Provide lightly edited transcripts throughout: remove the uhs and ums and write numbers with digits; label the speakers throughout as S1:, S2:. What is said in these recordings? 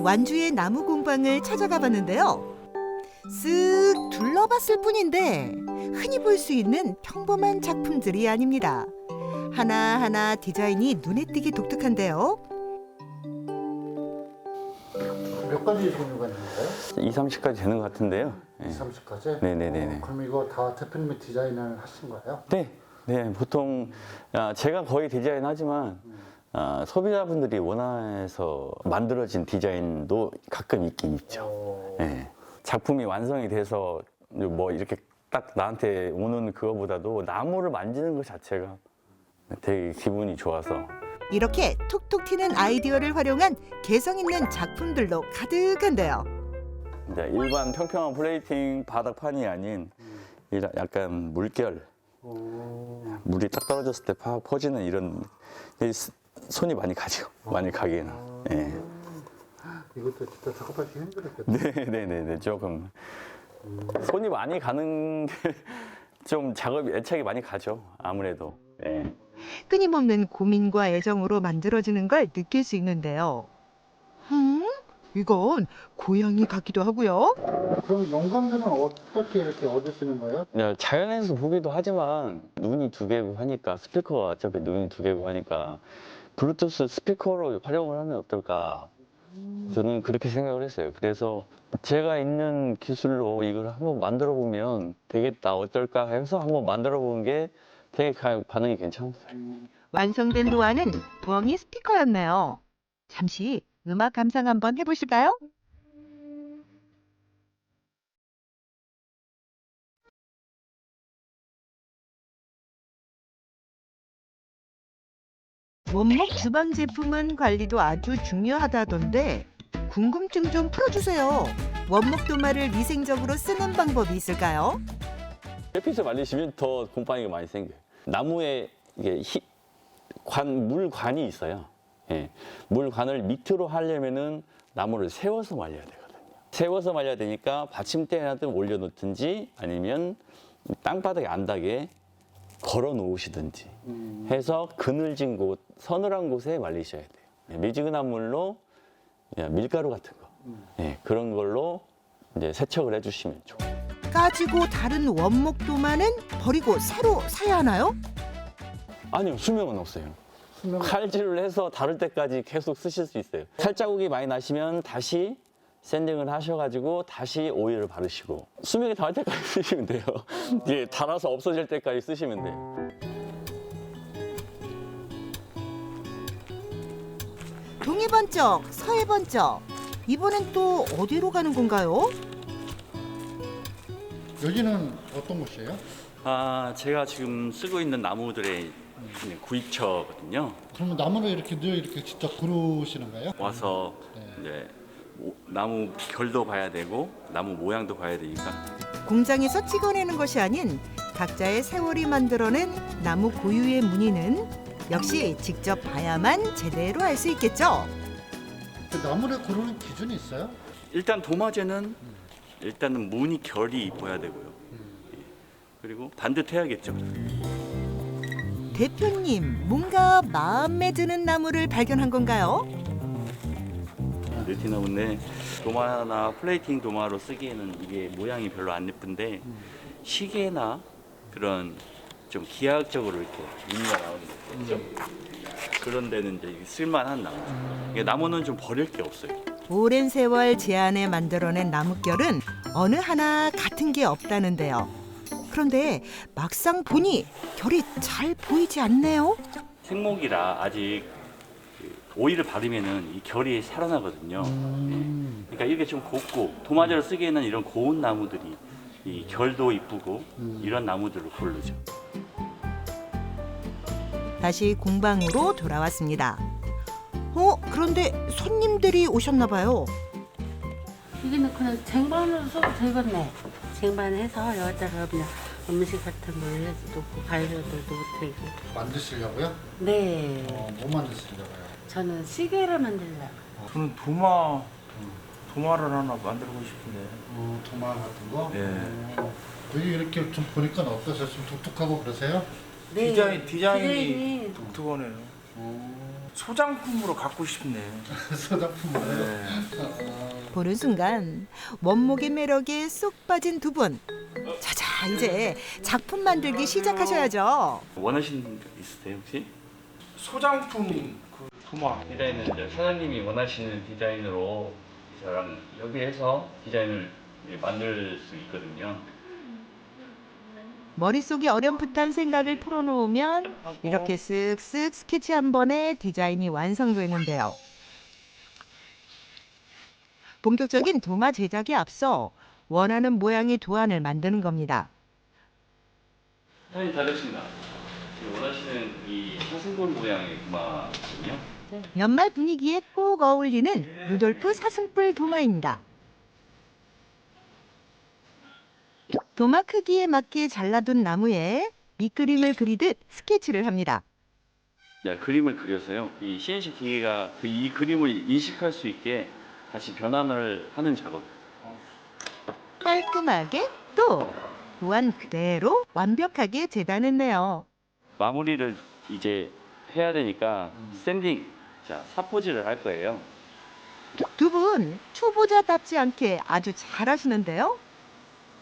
S1: 완주의 나무 공방을 찾아가 봤는데요. 쓱 둘러봤을 뿐인데 흔히 볼 수 있는 평범한 작품들이 아닙니다. 하나하나 디자인이 눈에 띄게 독특한데요.
S2: 몇 가지 종류가 있는 거예요?
S3: 2, 30까지 되는 것 같은데요.
S2: 2, 30가지?
S3: 네네네.
S2: 그럼 이거 다 대표님이 디자인을 하신 거예요?
S3: 네, 네, 보통 제가 거의 디자인하지만 소비자분들이 원해서 만들어진 디자인도 가끔 있긴 있죠. 네. 작품이 완성이 돼서 뭐 이렇게 딱 나한테 오는 그거보다도 나무를 만지는 것 자체가 되게 기분이 좋아서.
S1: 이렇게 톡톡 튀는 아이디어를 활용한 개성 있는 작품들로 가득한데요.
S3: 이제 일반 평평한 플레이팅 바닥판이 아닌 약간 물결, 물이 딱 떨어졌을 때 팍 퍼지는 이런 손이 많이 가죠. 많이 가기에는. 예.
S2: 이것도 진짜 작업하기 힘들었겠다.
S3: 네네네, 조금 손이 많이 가는 게 좀 작업이 애착이 많이 가죠. 아무래도. 예.
S1: 끊임없는 고민과 애정으로 만들어지는 걸 느낄 수 있는데요. 이건 고양이 같기도 하고요.
S2: 그럼 영감들은 어떻게 이렇게 얻으시는 거예요?
S3: 자연에서 보기도 하지만 눈이 두 개고 하니까 스피커가 어차피 눈이 두 개고 하니까 블루투스 스피커로 활용을 하면 어떨까 저는 그렇게 생각을 했어요. 그래서 제가 있는 기술로 이걸 한번 만들어 보면 되겠다 어떨까 해서 한번 만들어 본 게 되게 반응이 괜찮았어요.
S1: 완성된 도안은 부엉이 스피커였네요. 잠시 음악 감상 한번 해보실까요? 원목 주방 제품은 관리도 아주 중요하다던데 궁금증 좀 풀어주세요. 원목 도마를 위생적으로 쓰는 방법이 있을까요?
S3: 햇빛을 말리시면 더 곰팡이가 많이 생겨요. 나무에 이게 물관이 있어요. 예. 물관을 밑으로 하려면은 나무를 세워서 말려야 되거든요. 세워서 말려야 되니까 받침대라도 올려놓든지 아니면 땅바닥에 안 닿게 걸어 놓으시든지 해서 그늘진 곳, 서늘한 곳에 말리셔야 돼요. 예, 미지근한 물로 밀가루 같은 거 예, 그런 걸로 이제 세척을 해주시면 좋아요.
S1: 까지고 다른 원목 도마는 버리고 새로 사야 하나요?
S3: 아니요, 수명은 없어요. 칼질을 해서 다룰 때까지 계속 쓰실 수 있어요. 살자국이 많이 나시면 다시 샌딩을 하셔가지고 다시 오일을 바르시고 수명이 닿을 때까지 쓰시면 돼요. 예, 닳아서 없어질 때까지 쓰시면 돼요.
S1: 동해 번쩍, 서해 번쩍. 이번엔 또 어디로 가는 건가요?
S2: 여기는 어떤 곳이에요?
S3: 제가 지금 쓰고 있는 나무들의 구입처거든요.
S2: 그러면 나무를 이렇게 늘 이렇게 직접 고르시는 거예요?
S3: 와서 이제 나무 결도 봐야 되고 나무 모양도 봐야 되니까
S1: 공장에서 찍어내는 것이 아닌 각자의 세월이 만들어낸 나무 고유의 무늬는 역시 직접 봐야만 제대로 알 수 있겠죠.
S2: 그 나무를 고르는 기준이 있어요?
S3: 일단 도마제는 일단은 무늬 결이 이뻐야 되고요. 예. 그리고 반듯해야겠죠.
S1: 대표님, 뭔가 마음에 드는 나무를 발견한 건가요?
S3: 느티나무인데 도마나 플레이팅 도마로 쓰기에는 이게 모양이 별로 안 예쁜데 시계나 그런 좀 기하학적으로 이렇게 의미가 나오는 거죠. 그런 데는 이제 쓸만한 나무. 이게 나무는 좀 버릴 게 없어요.
S1: 오랜 세월 제안에 만들어낸 나뭇결은 어느 하나 같은 게 없다는데요. 그런데 막상 보니 결이 잘 보이지 않네요.
S3: 생목이라 아직 오일을 바르면은 이 결이 살아나거든요. 예. 그러니까 이게 좀 곱고 도마제로 쓰기에는 이런 고운 나무들이 이 결도 이쁘고 이런 나무들을 고르죠.
S1: 다시 공방으로 돌아왔습니다. 그런데 손님들이 오셨나 봐요.
S4: 여기는 그냥 쟁반으로 써도 되겠네. 쟁반해서 여기다가 그냥 음식 같은 걸 해서 놓고 과일들도 되고.
S2: 만드시려고요?
S4: 네.
S2: 뭐 만드시려고요?
S4: 저는 시계를 만들려고.
S5: 저는 도마를 하나 만들고 싶은데.
S2: 도마 같은 거?
S5: 예.
S2: 여기 이렇게 좀 보니까 어떠세요? 좀 독특하고 그러세요?
S4: 네.
S5: 디자인이 독특하네요. 소장품으로 갖고 싶네.
S2: 소작품으로.
S5: 네.
S1: 보는 순간 원목의 매력에 쏙 빠진 두 분. 자자, 이제 작품 만들기 시작하셔야죠.
S3: 원하시는 게 있으세요 혹시?
S5: 소장품 그 도마.
S3: 디자인은 이제 사장님이 원하시는 디자인으로 저랑 협의해서 디자인을 만들 수 있거든요.
S1: 머릿속에 어렴풋한 생각을 풀어놓으면 이렇게 쓱쓱 스케치 한 번에 디자인이 완성되는데요. 본격적인 도마 제작에 앞서 원하는 모양의 도안을 만드는 겁니다.
S3: 사장님 다르십니다. 지금 원하시는 이 사슴돌 모양의 도마거든요.
S1: 연말 분위기에 꼭 어울리는 루돌프 사슴뿔 도마입니다. 도마 크기에 맞게 잘라둔 나무에 밑그림을 그리듯 스케치를 합니다.
S3: 자, 그림을 그려서요. 이 CNC 기계가 이 그림을 인식할 수 있게 다시 변환을 하는 작업.
S1: 깔끔하게 또 도안 그대로 완벽하게 재단했네요.
S3: 마무리를 이제 해야 되니까 샌딩, 자, 사포질을 할 거예요.
S1: 두 분 초보자답지 않게 아주 잘하시는데요.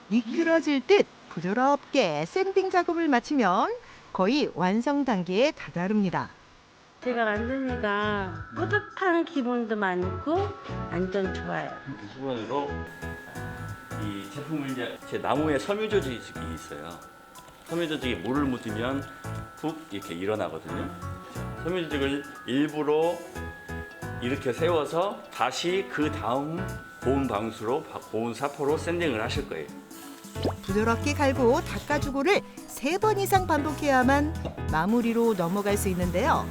S1: 미끄러질 듯 부드럽게 샌딩 작업을 마치면 거의 완성 단계에 다다릅니다.
S4: 제가 만드니까 뿌듯한 기분도 많고 완전 좋아요.
S3: 이 수건으로 이 제품을 이제 제 나무에 섬유 조직이 있어요. 섬유 조직에 물을 묻으면 푹 이렇게 일어나거든요. 자, 섬유 조직을 일부러 이렇게 세워서 다시 그 다음 고운 방수로 고운 사포로 샌딩을 하실 거예요.
S1: 부드럽게 갈고 닦아주고를 3번 이상 반복해야만 마무리로 넘어갈 수 있는데요.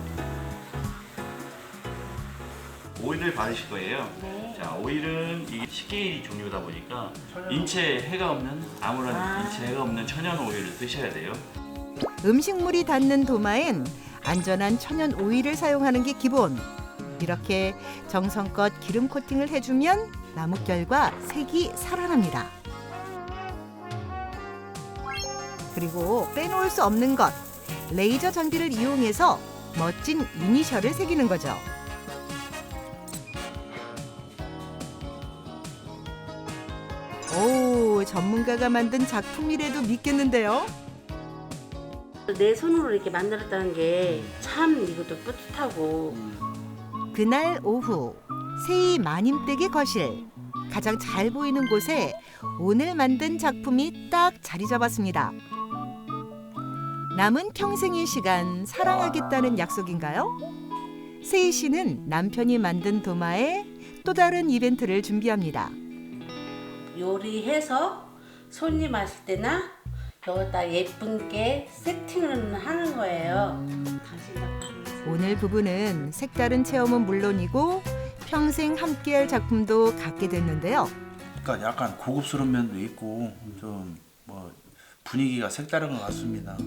S3: 오일을 바르실 거예요.
S4: 네.
S3: 자, 오일은 이게 식계일 종류다 보니까 인체 해가 없는 아무런 인체 해가 없는 천연 오일을 쓰셔야 돼요.
S1: 음식물이 닿는 도마엔 안전한 천연 오일을 사용하는 게 기본. 이렇게 정성껏 기름 코팅을 해주면 나뭇결과 색이 살아납니다. 그리고 빼놓을 수 없는 것, 레이저 장비를 이용해서 멋진 이니셜을 새기는 거죠. 오, 전문가가 만든 작품이라도 믿겠는데요.
S4: 내 손으로 이렇게 만들었다는 게 참 이것도 뿌듯하고
S1: 그날 오후 세이 마님댁의 거실 가장 잘 보이는 곳에 오늘 만든 작품이 딱 자리 잡았습니다. 남은 평생의 시간 사랑하겠다는 약속인가요? 세이 씨는 남편이 만든 도마에 또 다른 이벤트를 준비합니다.
S4: 요리해서 손님 왔을 때나 여기다 예쁜게 세팅을 하는 거예요.
S1: 오늘 부부는 색다른 체험은 물론이고 평생 함께할 작품도 갖게 됐는데요.
S5: 그러니까 약간 고급스러운 면도 있고 좀 뭐 분위기가 색다른 것 같습니다.